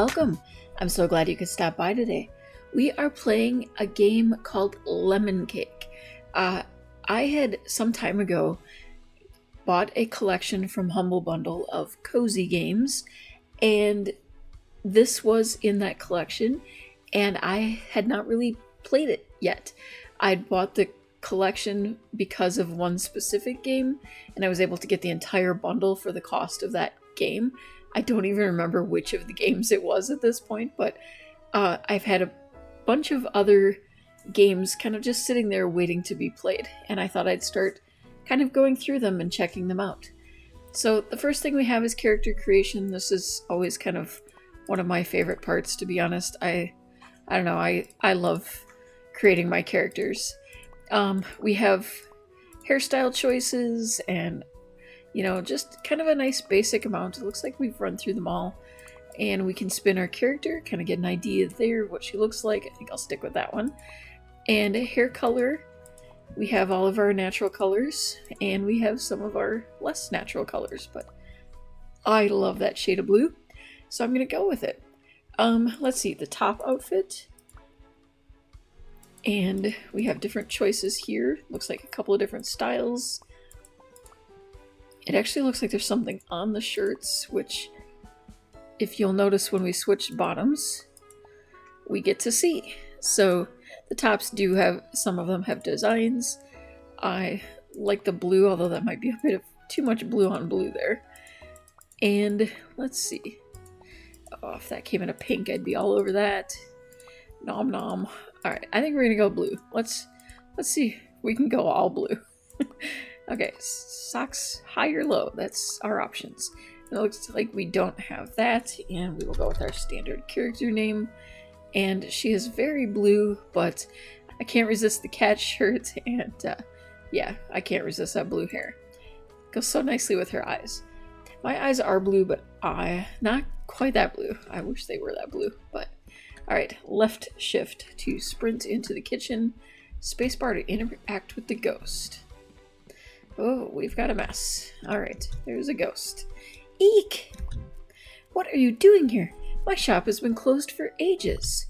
welcome. I'm so glad you could stop by today. We are playing a game called Lemon Cake. I had some time ago bought a collection from Humble Bundle of cozy games, and this was in that collection, and I had not really played it yet. I'd bought the collection because of one specific game, and I was able to get the entire bundle for the cost of that game. I don't even remember which of the games it was at this point, but I've had a bunch of other games kind of just sitting there waiting to be played, and I thought I'd start kind of going through them and checking them out. So the first thing we have is character creation. This is always kind of one of my favorite parts, to be honest. I don't know, I love creating my characters. We have hairstyle choices and, just kind of a nice basic amount. It looks like we've run through them all. And we can spin our character, kind of get an idea there what she looks like. I think I'll stick with that one. And hair color. We have all of our natural colors, and we have some of our less natural colors, but I love that shade of blue, so I'm going to go with it. Let's see, the top outfit. And we have different choices here. Looks like a couple of different styles. It actually looks like there's something on the shirts, which, if you'll notice when we switch bottoms, we get to see. So the tops do have, some of them have designs. I like the blue, although that might be a bit of too much blue on blue there. And let's see. Oh, if that came in a pink, I'd be all over that. Nom nom. Alright, I think we're gonna go blue. Let's see if we can go all blue. Okay, socks high or low. That's our options. It looks like we don't have that, and we will go with our standard character name. And she is very blue, but I can't resist the cat shirt, and yeah, I can't resist that blue hair. Goes so nicely with her eyes. My eyes are blue, but not quite that blue. I wish they were that blue, but alright, left shift to sprint into the kitchen, spacebar to interact with the ghost. Oh, we've got a mess. Alright, there's a ghost. Eek! What are you doing here? My shop has been closed for ages.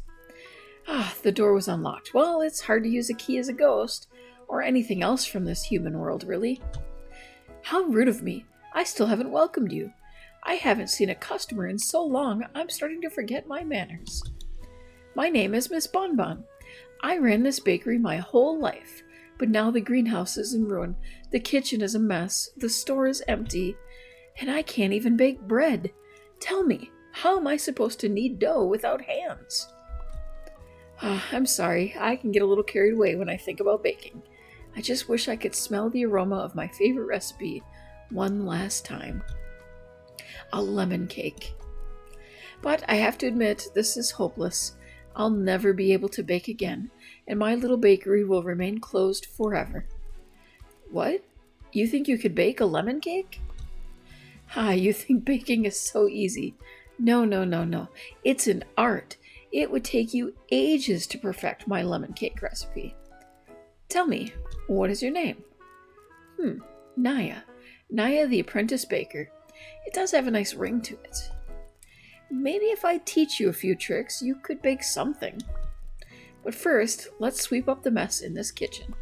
The door was unlocked. Well, it's hard to use a key as a ghost, or anything else from this human world, really. How rude of me. I still haven't welcomed you. I haven't seen a customer in so long, I'm starting to forget my manners. My name is Miss Bonbon. I ran this bakery my whole life, but now the greenhouse is in ruin, the kitchen is a mess, the store is empty, and I can't even bake bread. Tell me, how am I supposed to knead dough without hands? I'm sorry, I can get a little carried away when I think about baking. I just wish I could smell the aroma of my favorite recipe one last time. A lemon cake. But I have to admit, this is hopeless. I'll never be able to bake again, and my little bakery will remain closed forever. What? You think you could bake a lemon cake? You think baking is so easy. No. It's an art. It would take you ages to perfect my lemon cake recipe. Tell me, what is your name? Naya. Naya the Apprentice Baker. It does have a nice ring to it. Maybe if I teach you a few tricks, you could bake something. But first, let's sweep up the mess in this kitchen.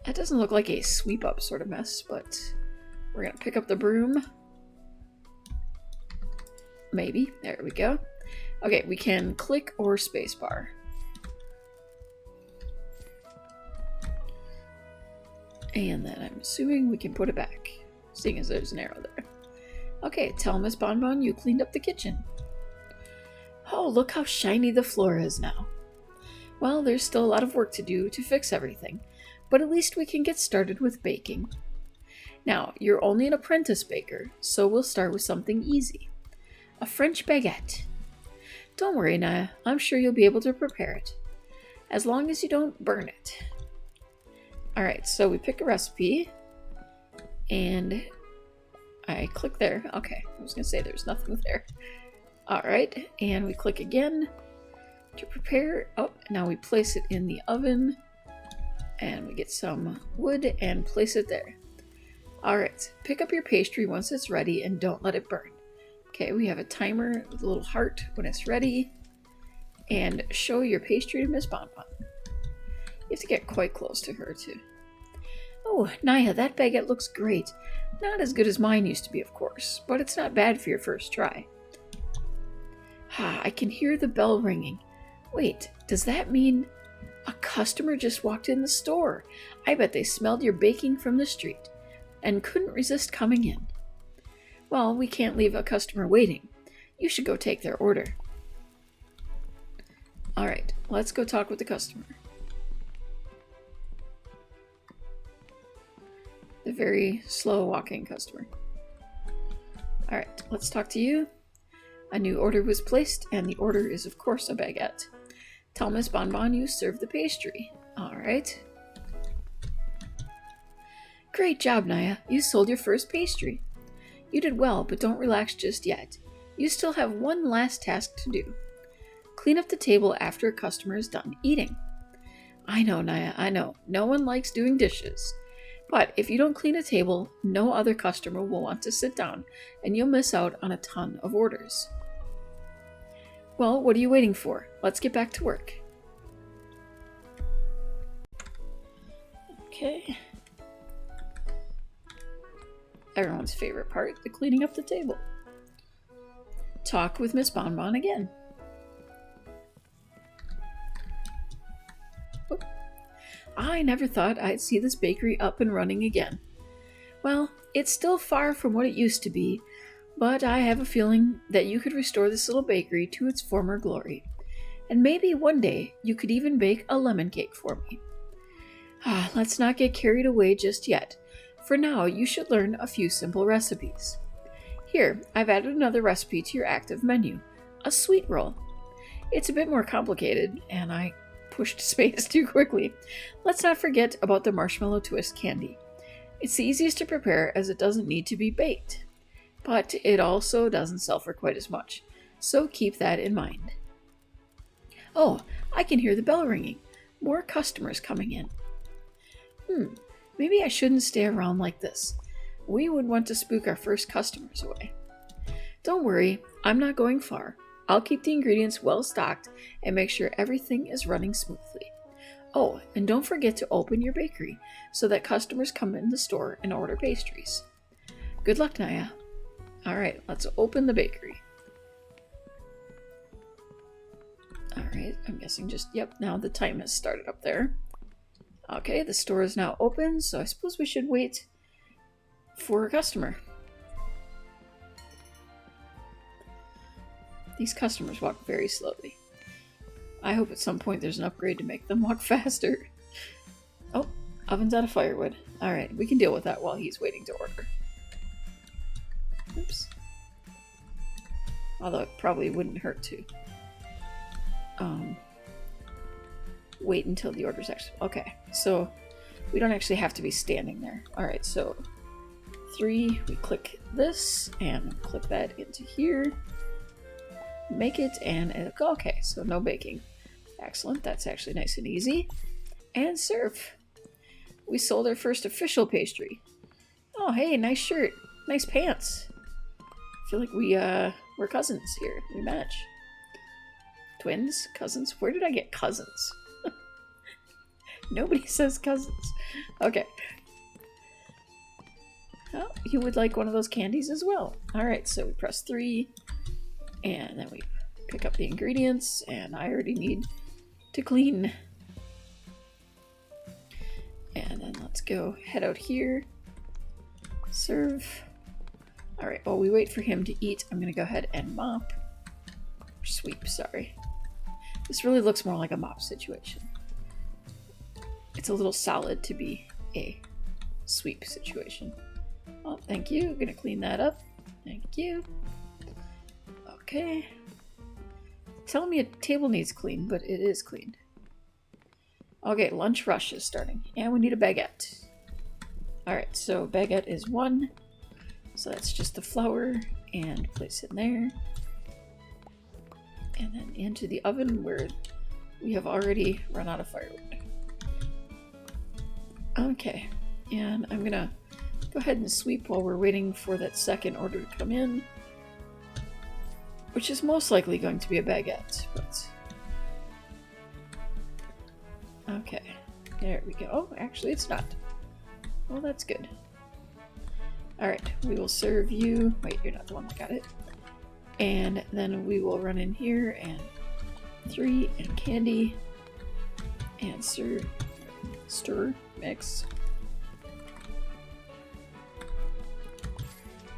That doesn't look like a sweep up sort of mess, but we're gonna pick up the broom. Maybe. There we go. Okay, we can click or spacebar. And then I'm assuming we can put it back, seeing as there's an arrow there. Okay, tell Miss Bonbon you cleaned up the kitchen. Oh, look how shiny the floor is now. Well, there's still a lot of work to do to fix everything, but at least we can get started with baking. Now, you're only an apprentice baker, so we'll start with something easy. A French baguette. Don't worry, Naya, I'm sure you'll be able to prepare it, as long as you don't burn it. Alright, so we pick a recipe, and I click there. Okay, I was going to say there's nothing there. Alright, and we click again to prepare. Oh, now we place it in the oven, and we get some wood and place it there. Alright, pick up your pastry once it's ready and don't let it burn. Okay, we have a timer with a little heart when it's ready. And show your pastry to Miss Bonbon. You have to get quite close to her, too. Oh, Naya, that baguette looks great. Not as good as mine used to be, of course, but it's not bad for your first try. Ah, I can hear the bell ringing. Wait, does that mean a customer just walked in the store? I bet they smelled your baking from the street and couldn't resist coming in. Well, we can't leave a customer waiting. You should go take their order. Alright, let's go talk with the customer. The very slow walking customer. Alright, let's talk to you. A new order was placed, and the order is of course a baguette. Tell Miss Bonbon you served the pastry. Alright. Great job, Naya. You sold your first pastry. You did well, but don't relax just yet. You still have one last task to do. Clean up the table after a customer is done eating. I know, Naya, I know. No one likes doing dishes. But if you don't clean a table, no other customer will want to sit down, and you'll miss out on a ton of orders. Well, what are you waiting for? Let's get back to work. Okay. Everyone's favorite part, the cleaning up the table. Talk with Miss Bonbon again. Oop. I never thought I'd see this bakery up and running again. Well, it's still far from what it used to be, but I have a feeling that you could restore this little bakery to its former glory. And maybe one day you could even bake a lemon cake for me. Let's not get carried away just yet. For now, you should learn a few simple recipes. Here, I've added another recipe to your active menu, a sweet roll. It's a bit more complicated, and I pushed space too quickly. Let's not forget about the marshmallow twist candy. It's the easiest to prepare as it doesn't need to be baked, but it also doesn't sell for quite as much, so keep that in mind. Oh, I can hear the bell ringing. More customers coming in. Maybe I shouldn't stay around like this. We would want to spook our first customers away. Don't worry, I'm not going far. I'll keep the ingredients well stocked and make sure everything is running smoothly. Oh, and don't forget to open your bakery so that customers come in the store and order pastries. Good luck, Naya. Alright, let's open the bakery. Alright, I'm guessing now the time has started up there. Okay, the store is now open, so I suppose we should wait for a customer. These customers walk very slowly. I hope at some point there's an upgrade to make them walk faster. Oh, oven's out of firewood. Alright, we can deal with that while he's waiting to order. Oops. Although it probably wouldn't hurt to. Wait until the order's actually... Okay, so we don't actually have to be standing there. Alright, so 3, we click this and click that into here. Make it and... Okay, so no baking. Excellent, that's actually nice and easy. And serve. We sold our first official pastry. Oh, hey, nice shirt. Nice pants. I feel like we're cousins here. We match. Twins? Cousins? Where did I get cousins? Nobody says cousins. Okay. Oh, you would like one of those candies as well. Alright, so we press 3, and then we pick up the ingredients, and I already need to clean. And then let's go head out here. Serve. Alright, while we wait for him to eat, I'm going to go ahead and mop. Or sweep, sorry. This really looks more like a mop situation. It's a little solid to be a sweep situation. Oh, thank you. I'm gonna clean that up. Thank you. Okay. Telling me a table needs clean, but it is cleaned. Okay, lunch rush is starting. And we need a baguette. Alright, so baguette is 1. So that's just the flour, and place it in there. And then into the oven where we have already run out of firewood. Okay, and I'm gonna go ahead and sweep while we're waiting for that second order to come in. which is most likely going to be a baguette, but... Okay, there we go. Oh, actually it's not. Well, that's good. Alright, we will serve you. Wait, you're not the one that got it. And then we will run in here and 3 and candy and stir, mix.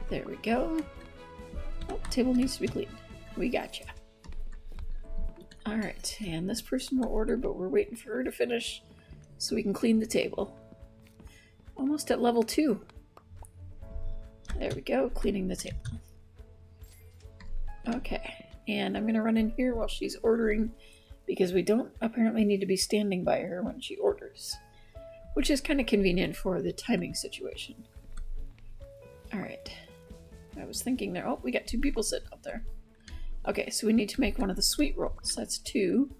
There we go. Oh, table needs to be cleaned. We gotcha. Alright, and this person will order, but we're waiting for her to finish so we can clean the table. Almost at level 2. There we go, cleaning the table. Okay, and I'm gonna run in here while she's ordering because we don't apparently need to be standing by her when she orders, which is kind of convenient for the timing situation. Alright, I was thinking there, oh, we got 2 people sitting up there. Okay, so we need to make one of the sweet rolls. That's 2.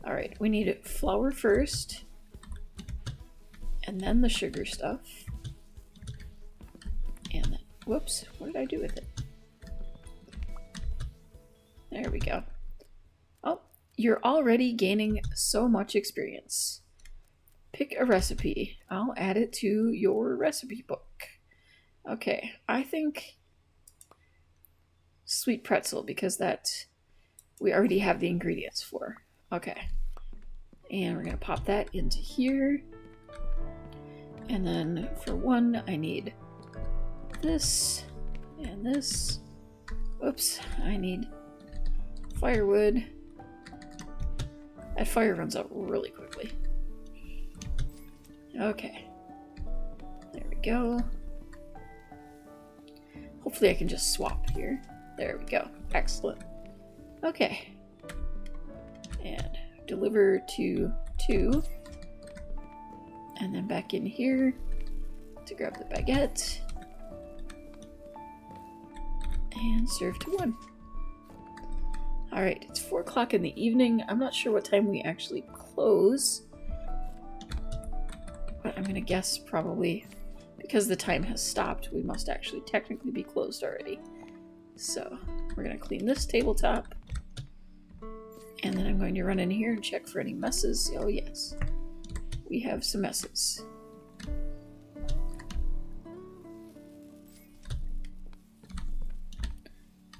Alright, we need flour first, and then the sugar stuff. And then, whoops, what did I do with it? There we go. Oh, you're already gaining so much experience. Pick a recipe. I'll add it to your recipe book. Okay, I think sweet pretzel, because that we already have the ingredients for. Okay, and we're gonna pop that into here. And then for 1, I need this and this. Oops, I need firewood. That fire runs out really quickly. Okay, there we go. Hopefully I can just swap here. There we go. Excellent. Okay. And deliver to 2. And then back in here to grab the baguette. And serve to 1. Alright, it's 4 o'clock in the evening. I'm not sure what time we actually close. But I'm gonna guess probably because the time has stopped, we must actually technically be closed already. So we're gonna clean this tabletop. And then I'm going to run in here and check for any messes. Oh yes, we have some messes.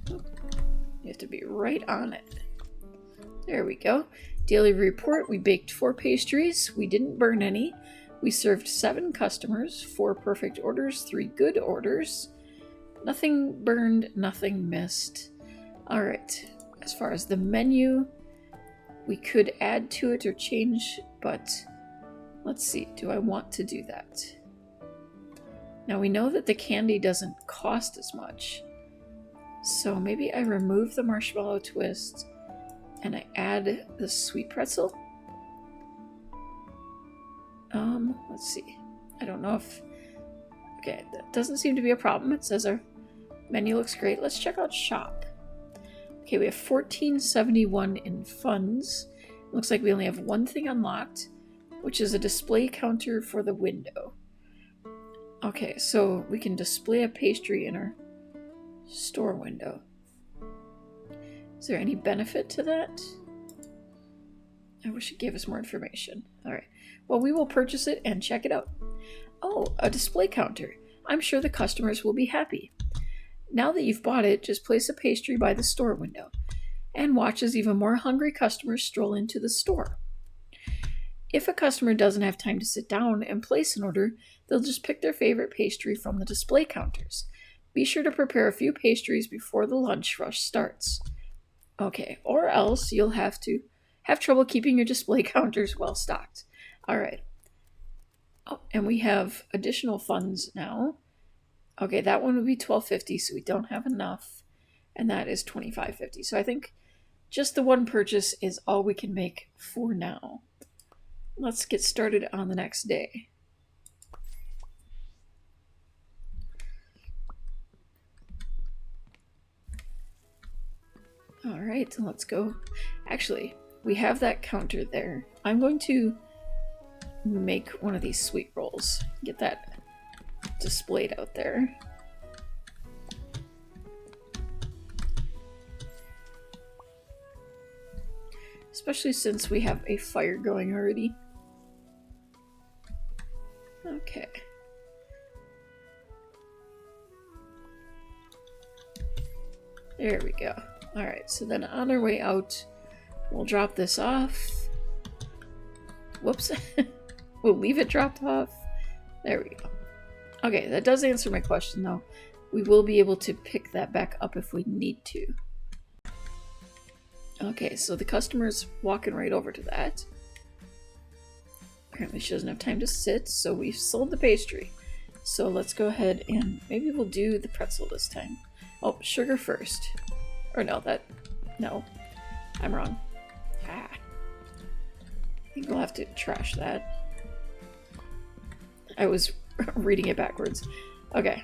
You have to be right on it. There we go. Daily report, we baked 4 pastries. We didn't burn any. We served 7 customers, 4 perfect orders, 3 good orders. Nothing burned, nothing missed. Alright, as far as the menu, we could add to it or change, but let's see, do I want to do that? Now we know that the candy doesn't cost as much, so maybe I remove the marshmallow twist and I add the sweet pretzel. Let's see. I don't know if... Okay, that doesn't seem to be a problem. It says our menu looks great. Let's check out shop. Okay, we have $14.71 in funds. Looks like we only have 1 thing unlocked, which is a display counter for the window. Okay, so we can display a pastry in our store window. Is there any benefit to that? I wish it gave us more information. Alright, well, we will purchase it and check it out. Oh, a display counter. I'm sure the customers will be happy. Now that you've bought it, just place a pastry by the store window and watch as even more hungry customers stroll into the store. If a customer doesn't have time to sit down and place an order, they'll just pick their favorite pastry from the display counters. Be sure to prepare a few pastries before the lunch rush starts. Okay, or else you'll have trouble keeping your display counters well stocked. Alright. Oh, and we have additional funds now. Okay, that one would be $12.50, so we don't have enough. And that is $25.50. So I think just the 1 purchase is all we can make for now. Let's get started on the next day. Alright, let's go. Actually, we have that counter there. I'm going to make one of these sweet rolls. Get that displayed out there. Especially since we have a fire going already. Okay. There we go. Alright, so then on our way out, we'll drop this off. Whoops. We'll leave it dropped off. There we go. Okay, that does answer my question though. We will be able to pick that back up if we need to. Okay, so the customer's walking right over to that. Apparently she doesn't have time to sit, so we've sold the pastry. So let's go ahead and maybe we'll do the pretzel this time. Oh, sugar first. Or no, no. I'm wrong. Ah. I think we'll have to trash that. I was reading it backwards. Okay.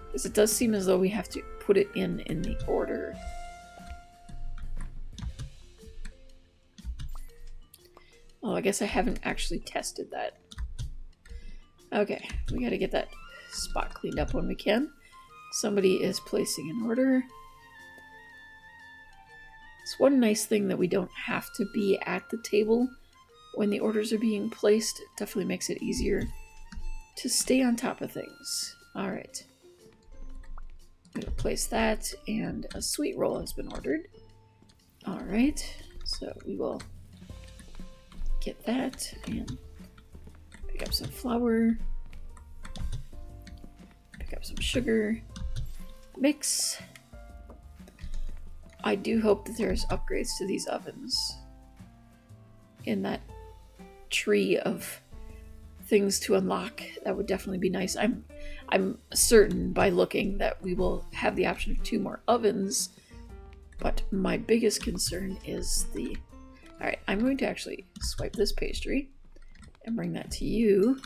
Because it does seem as though we have to put it in the order. Oh, I guess I haven't actually tested that. Okay, we gotta get that spot cleaned up when we can. Somebody is placing an order. It's one nice thing that we don't have to be at the table when the orders are being placed. It definitely makes it easier to stay on top of things. Alright. I'm gonna place that, and a sweet roll has been ordered. Alright, so we will get that and pick up some flour, pick up some sugar, mix. I do hope that there's upgrades to these ovens in that tree of things to unlock. That would definitely be nice. I'm certain by looking that we will have the option of 2 more ovens, but my biggest concern is the... Alright, I'm going to actually swipe this pastry and bring that to you.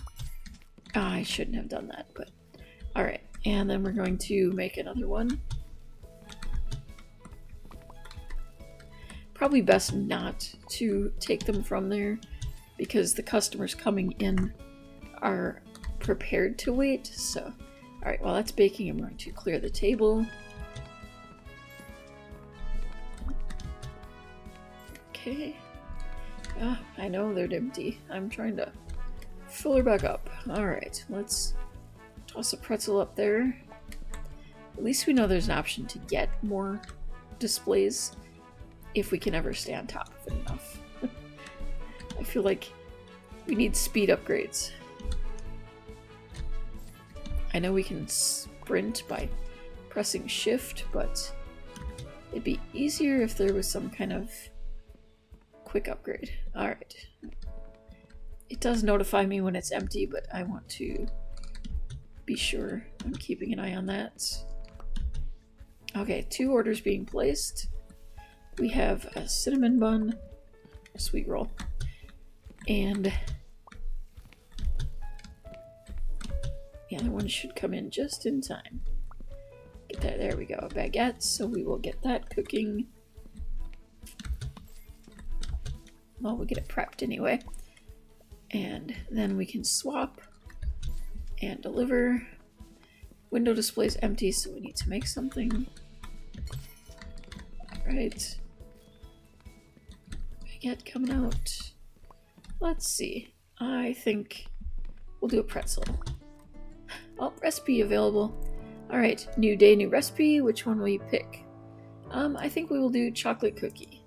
I shouldn't have done that, but... Alright, and then we're going to make another one. Probably best not to take them from there, because the customers coming in are prepared to wait. So, alright, while that's baking, I'm going to clear the table. Okay. Ah, I know they're empty. I'm trying to fill her back up. Alright, let's toss a pretzel up there. At least we know there's an option to get more displays if we can ever stay on top of it enough. I feel like we need speed upgrades. I know we can sprint by pressing shift, but it'd be easier if there was some kind of quick upgrade. Alright. It does notify me when it's empty, but I want to be sure I'm keeping an eye on that. Okay, 2 orders being placed. We have a cinnamon bun, a sweet roll, and the other one should come in just in time. Get that, there we go, a baguette, so we will get that cooking. Well, we'll get it prepped anyway. And then we can swap and deliver. Window display is empty, so we need to make something. Alright. Baguette coming out. Let's see. I think we'll do a pretzel. Oh, recipe available. Alright, new day, new recipe. Which one will you pick? I think we will do chocolate cookie.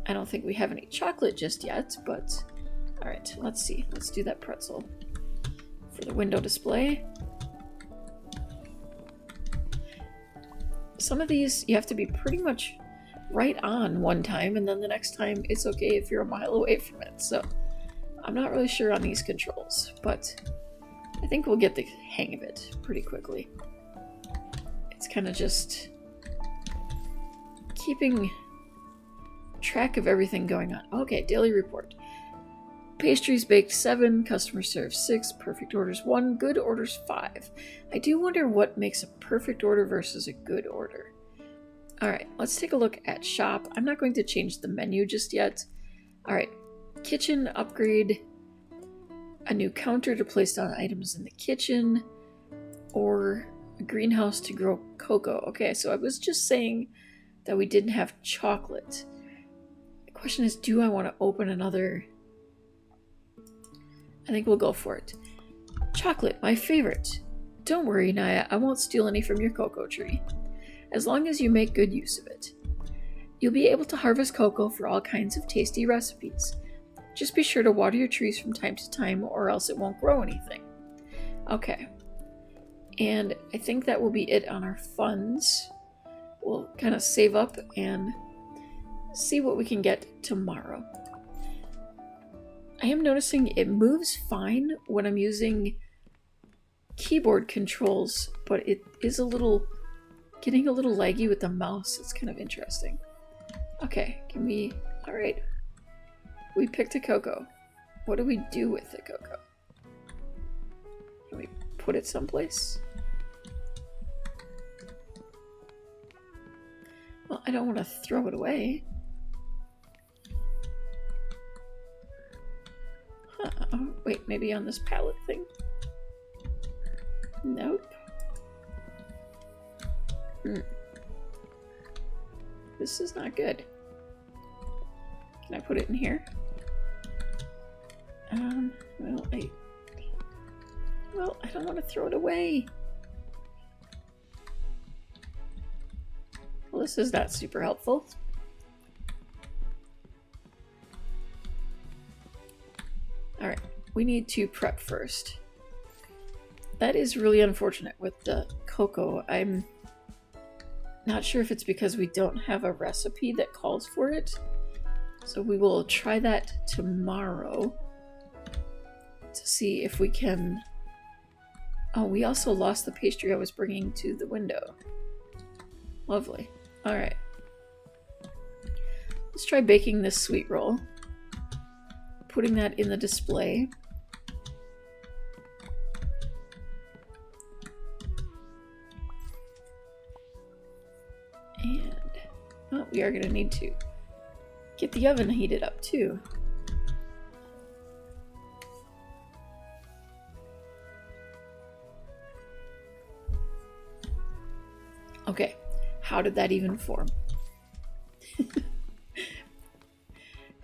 I don't think we have any chocolate just yet, but alright, let's see. Let's do that pretzel for the window display. Some of these you have to be pretty much right on one time, and then the next time it's okay if you're a mile away from it. So I'm not really sure on these controls, but I think we'll get the hang of it pretty quickly. It's kind of just keeping track of everything going on. Okay, daily report. Pastries baked 7, customers served 6, perfect orders 1, good orders 5. I do wonder what makes a perfect order versus a good order. Alright, let's take a look at shop. I'm not going to change the menu just yet. Alright, kitchen upgrade, a new counter to place down items in the kitchen, or a greenhouse to grow cocoa. Okay, so I was just saying that we didn't have chocolate. The question is, do I want to open another? I think we'll go for it. Chocolate, my favorite. Don't worry, Naya, I won't steal any from your cocoa tree. As long as you make good use of it. You'll be able to harvest cocoa for all kinds of tasty recipes. Just be sure to water your trees from time to time or else it won't grow anything. Okay. And I think that will be it on our funds. We'll kind of save up and see what we can get tomorrow. I am noticing it moves fine when I'm using keyboard controls, but it is getting a little laggy with the mouse. It's kind of interesting. Okay, alright. We picked a cocoa. What do we do with the cocoa? Can we put it someplace? Well, I don't want to throw it away. Oh, wait, maybe on this pallet thing? Nope. This is not good. Can I put it in here? Well, I don't want to throw it away. Well, this is not super helpful. Alright, we need to prep first. That is really unfortunate with the cocoa. I'm not sure if it's because we don't have a recipe that calls for it. So we will try that tomorrow to see if we can... Oh, we also lost the pastry I was bringing to the window. Lovely. Alright. Let's try baking this sweet roll. Putting that in the display. And we are going to need to get the oven heated up too. Okay, how did that even form?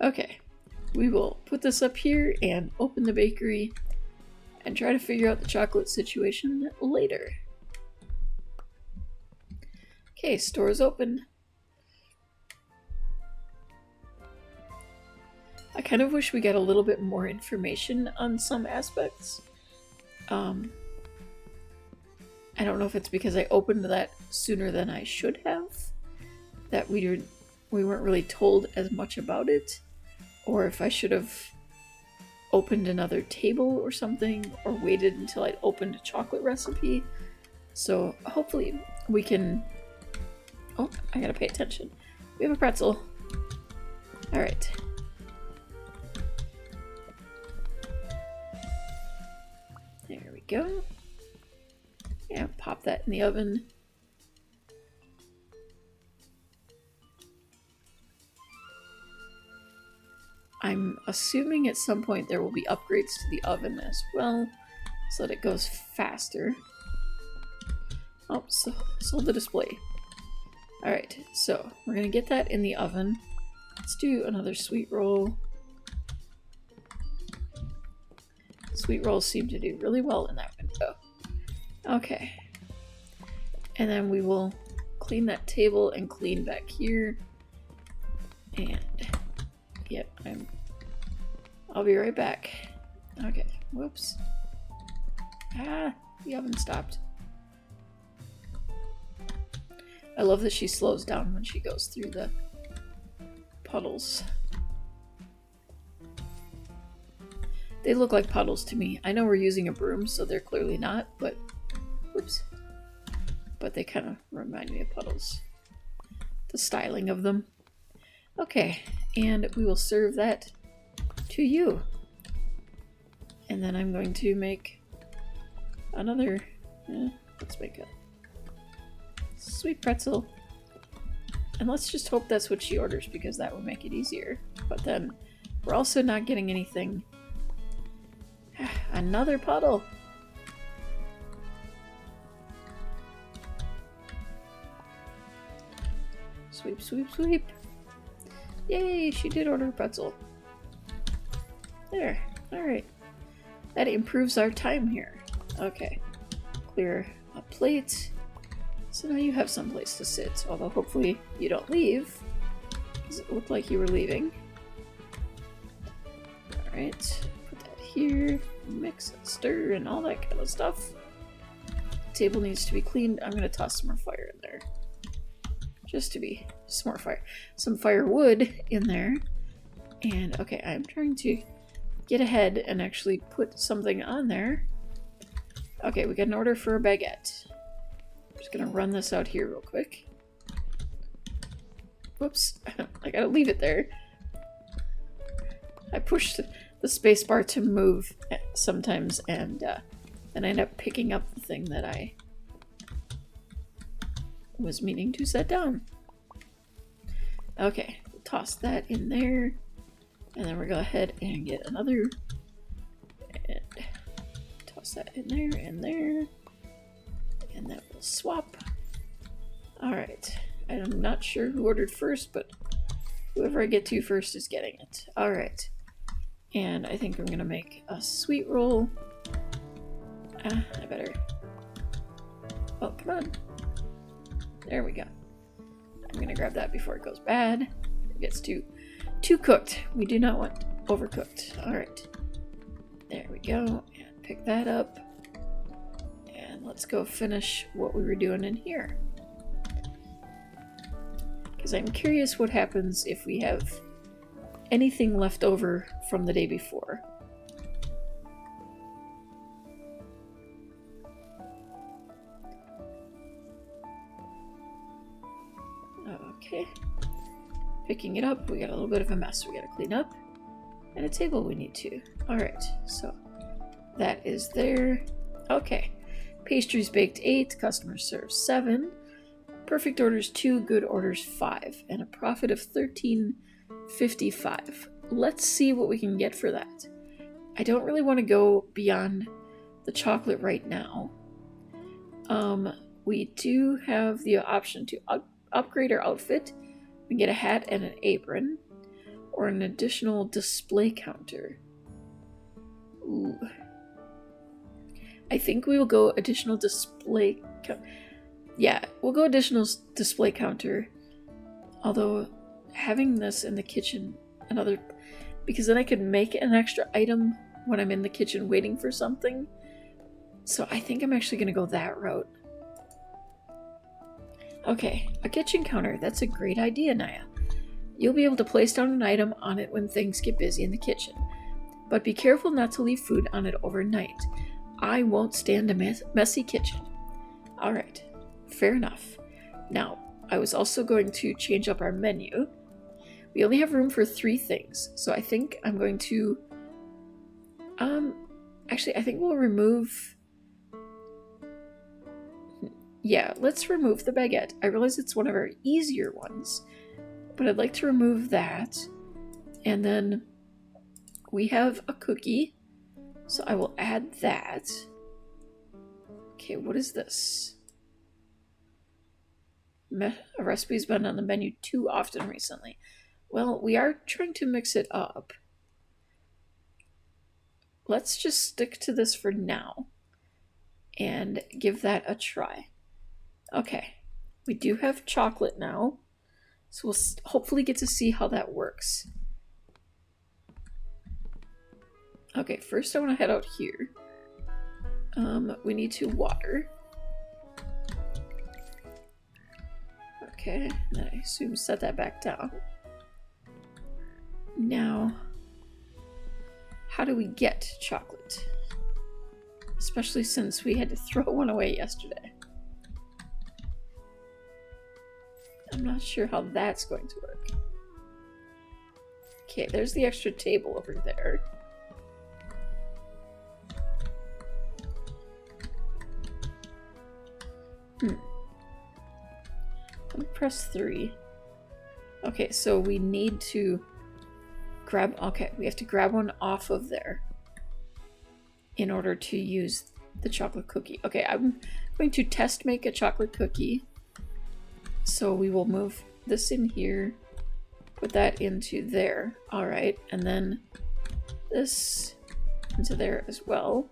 Okay, we will put this up here and open the bakery and try to figure out the chocolate situation later. Okay, store is open. I kind of wish we got a little bit more information on some aspects. I don't know if it's because I opened that sooner than I should have, that we weren't really told as much about it, or if I should have opened another table or something, or waited until I'd opened a chocolate recipe. So hopefully we can... Oh, I gotta pay attention. We have a pretzel. Alright. There we go. Yeah, pop that in the oven. I'm assuming at some point there will be upgrades to the oven as well, so that it goes faster. Oh, sold the display. Alright, so we're gonna get that in the oven. Let's do another sweet roll. Sweet rolls seem to do really well in that window. Okay. And then we will clean that table and clean back here. And yep, I'll be right back. Okay, whoops. Ah, the oven stopped. I love that she slows down when she goes through the puddles. They look like puddles to me. I know we're using a broom, so they're clearly not, but whoops. But they kind of remind me of puddles. The styling of them. Okay, and we will serve that to you. And then I'm going to make another, let's make a sweet pretzel. And let's just hope that's what she orders, because that would make it easier. But then we're also not getting anything. Another puddle. So Sweep, sweep, sweep. Yay, she did order a pretzel. There. Alright. That improves our time here. Okay. Clear a plate. So now you have some place to sit, although hopefully you don't leave, because it looked like you were leaving. Alright, put that here, mix and stir and all that kind of stuff. Table needs to be cleaned. I'm going to toss some more fire in there. Just more fire. Some firewood in there. And okay, I'm trying to get ahead and actually put something on there. Okay, we got an order for a baguette. I'm just gonna run this out here real quick. Whoops, I gotta leave it there. I pushed the spacebar to move sometimes, and then I end up picking up the thing that I was meaning to set down. Okay, we'll toss that in there, and then we'll go ahead and get another, and toss that in there, and there, and that will swap. Alright, I'm not sure who ordered first, but whoever I get to first is getting it. Alright, and I think I'm gonna make a sweet roll. I better... Oh, come on. There we go. I'm gonna grab that before it goes bad. It gets too cooked. We do not want overcooked. Alright. There we go. And pick that up. And let's go finish what we were doing in here. Because I'm curious what happens if we have anything left over from the day before. Okay, picking it up, we got a little bit of a mess we gotta clean up, and a table we need to. Alright, so that is there. Okay, pastries baked 8, customers served 7, perfect orders 2, good orders 5, and a profit of $13.55. Let's see what we can get for that. I don't really want to go beyond the chocolate right now. We do have the option to upgrade our outfit and get a hat and an apron, or an additional display counter. Ooh. I think we will go additional display yeah, we'll go additional display counter, although having this in the kitchen, because then I could make an extra item when I'm in the kitchen waiting for something, so I think I'm actually going to go that route. Okay, a kitchen counter. That's a great idea, Naya. You'll be able to place down an item on it when things get busy in the kitchen. But be careful not to leave food on it overnight. I won't stand a messy kitchen. Alright, fair enough. Now, I was also going to change up our menu. We only have room for 3 things, so I think I'm going to... actually, I think we'll remove... Yeah, let's remove the baguette. I realize it's one of our easier ones, but I'd like to remove that. And then we have a cookie, so I will add that. Okay, what is this? A recipe's been on the menu too often recently. Well, we are trying to mix it up. Let's just stick to this for now and give that a try. Okay, we do have chocolate now, so we'll hopefully get to see how that works. Okay, first I want to head out here. We need to water. Okay, then I assume set that back down. Now, how do we get chocolate? Especially since we had to throw one away yesterday. I'm not sure how that's going to work. Okay, there's the extra table over there. Let me press 3. Okay, so we need to grab... Okay, we have to grab one off of there in order to use the chocolate cookie. Okay, I'm going to test make a chocolate cookie. So we will move this in here, put that into there. All right, and then this into there as well.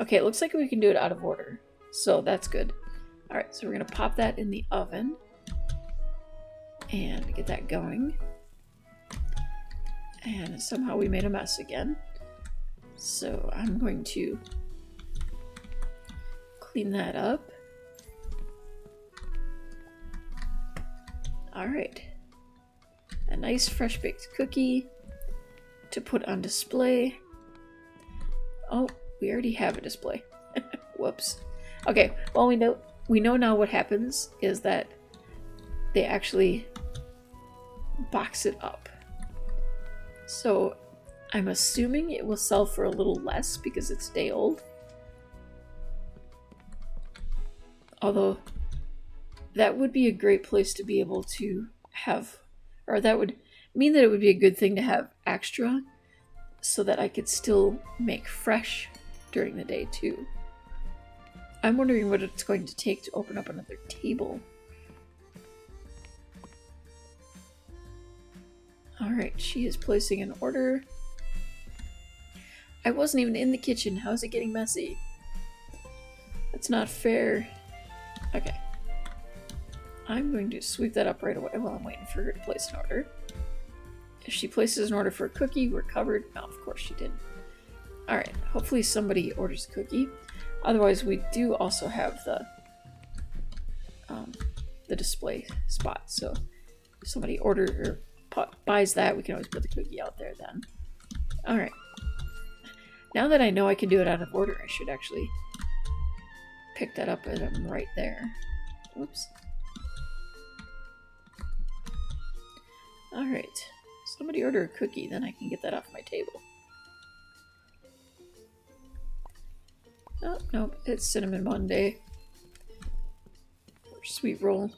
Okay, it looks like we can do it out of order, so that's good. All right, so we're gonna pop that in the oven and get that going. And somehow we made a mess again. So I'm going to clean that up. All right, a nice fresh baked cookie to put on display. Oh, we already have a display. Whoops. Okay, well we know now what happens is that they actually box it up. So I'm assuming it will sell for a little less because it's day old. Although that would be a great place to be able to have, or that would mean that it would be a good thing to have extra so that I could still make fresh during the day too. I'm wondering what it's going to take to open up another table. Alright, she is placing an order. I wasn't even in the kitchen. How is it getting messy? That's not fair. Okay. I'm going to sweep that up right away while I'm waiting for her to place an order. If she places an order for a cookie, we're covered. No, of course she didn't. Alright, hopefully somebody orders a cookie. Otherwise, we do also have the display spot. So if somebody buys that, we can always put the cookie out there then. Alright. Now that I know I can do it out of order, I should actually pick that up and I'm right there. Oops. Alright. Somebody order a cookie, then I can get that off my table. Oh, nope, it's Cinnamon Monday. Or Sweet Roll.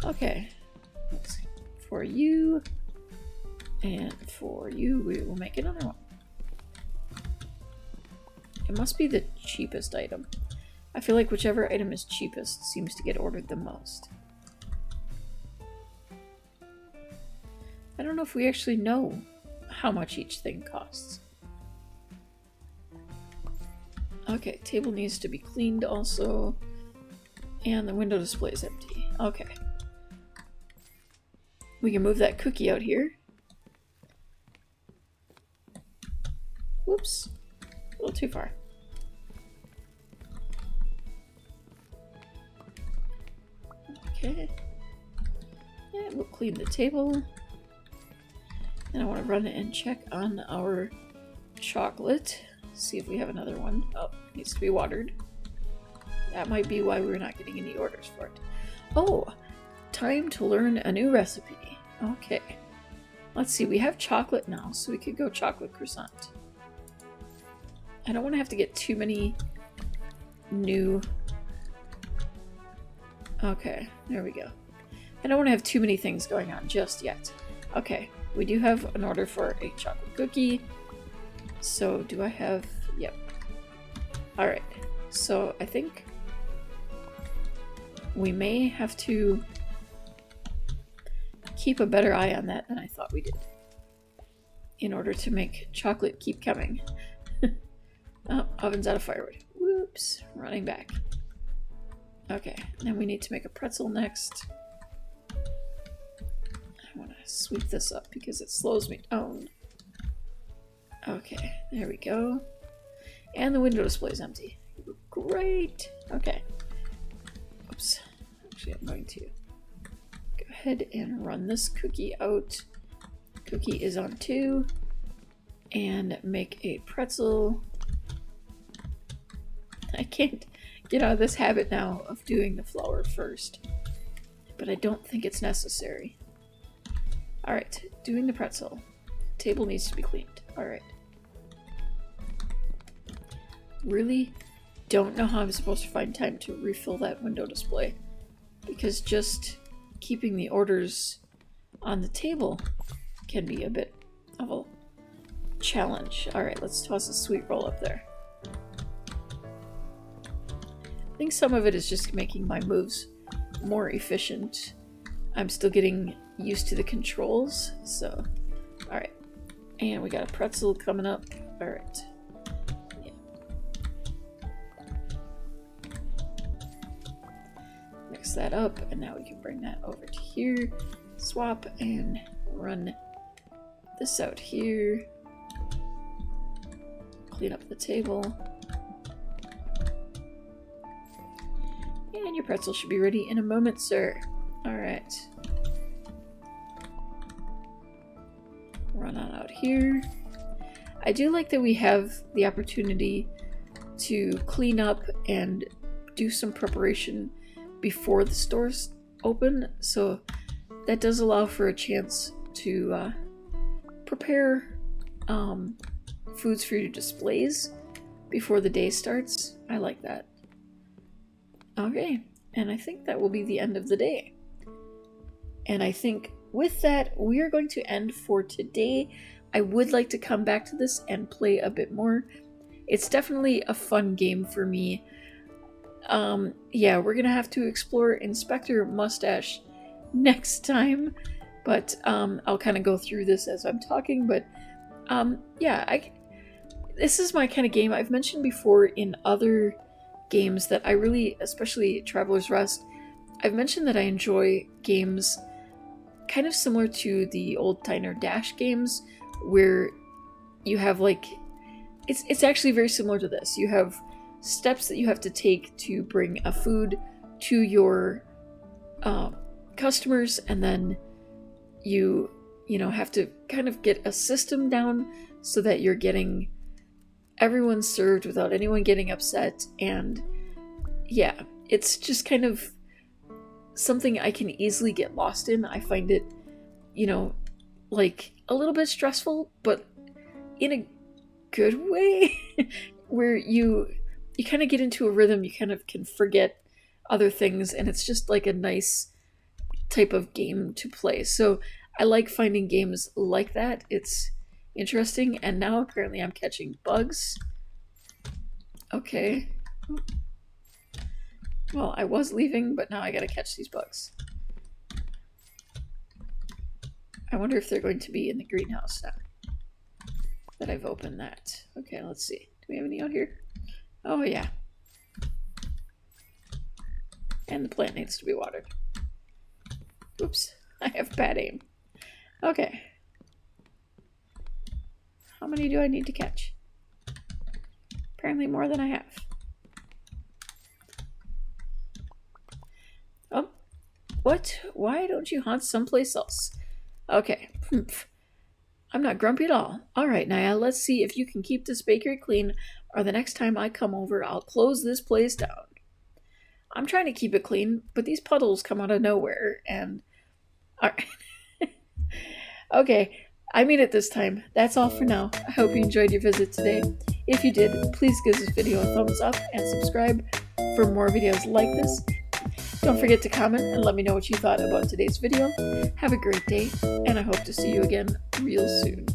Okay. Let's see. For you, and for you, we will make another one. It must be the cheapest item. I feel like whichever item is cheapest seems to get ordered the most. I don't know if we actually know how much each thing costs. Okay, table needs to be cleaned also. And the window display is empty. Okay. We can move that cookie out here. Whoops. A little too far. Okay. Yeah, we'll clean the table. And I want to run and check on our chocolate. See if we have another one. Oh, needs to be watered. That might be why we're not getting any orders for it. Oh, time to learn a new recipe. Okay. Let's see, we have chocolate now, so we could go chocolate croissant. I don't want to have to get too many new... Okay, there we go. I don't want to have too many things going on just yet. Okay, we do have an order for a chocolate cookie. So, do I have... Yep. Alright, so I think we may have to keep a better eye on that than I thought we did in order to make chocolate keep coming. Oh, oven's out of firewood. Whoops, running back. Okay, then we need to make a pretzel next. I want to sweep this up because it slows me down. Okay, there we go. And the window display is empty. Great! Okay. Oops. Actually, I'm going to go ahead and run this cookie out. Cookie is on 2. And make a pretzel. I can't get out of this habit now of doing the flour first. But I don't think it's necessary. Alright, doing the pretzel. Table needs to be cleaned. Alright. Really don't know how I'm supposed to find time to refill that window display. Because just keeping the orders on the table can be a bit of a challenge. Alright, let's toss a sweet roll up there. I think some of it is just making my moves more efficient. I'm still getting used to the controls, so alright. And we got a pretzel coming up. Alright. Yeah. Mix that up, and now we can bring that over to here. Swap and run this out here. Clean up the table. And your pretzel should be ready in a moment, sir. Alright. Run on out here. I do like that we have the opportunity to clean up and do some preparation before the stores open, so that does allow for a chance to prepare foods for your displays before the day starts. I like that. Okay, and I think that will be the end of the day. And I think with that, we are going to end for today. I would like to come back to this and play a bit more. It's definitely a fun game for me. Yeah, we're gonna have to explore Inspector Mustache next time, but I'll kind of go through this as I'm talking. But yeah, this is my kind of game. I've mentioned before in other games that I really, especially Traveler's Rest, I've mentioned that I enjoy games kind of similar to the old Diner Dash games, where you have like, it's actually very similar to this. You have steps that you have to take to bring a food to your customers, and then you know, have to kind of get a system down so that you're getting everyone served without anyone getting upset. And yeah, it's just kind of something I can easily get lost in. I find it, you know, like a little bit stressful, but in a good way, where you kind of get into a rhythm. You kind of can forget other things, and it's just like a nice type of game to play. So I like finding games like that. It's interesting. And now apparently I'm catching bugs. Okay. Well, I was leaving, but now I gotta catch these bugs. I wonder if they're going to be in the greenhouse now that I've opened that. Okay, let's see. Do we have any out here? Oh, yeah. And the plant needs to be watered. Oops, I have bad aim. Okay. How many do I need to catch? Apparently more than I have. Oh, what? Why don't you hunt someplace else? Okay. I'm not grumpy at all. Alright, Naya, let's see if you can keep this bakery clean, or the next time I come over, I'll close this place down. I'm trying to keep it clean, but these puddles come out of nowhere, and... Alright. Okay, I mean it this time. That's all for now. I hope you enjoyed your visit today. If you did, please give this video a thumbs up and subscribe for more videos like this. Don't forget to comment and let me know what you thought about today's video. Have a great day, and I hope to see you again real soon.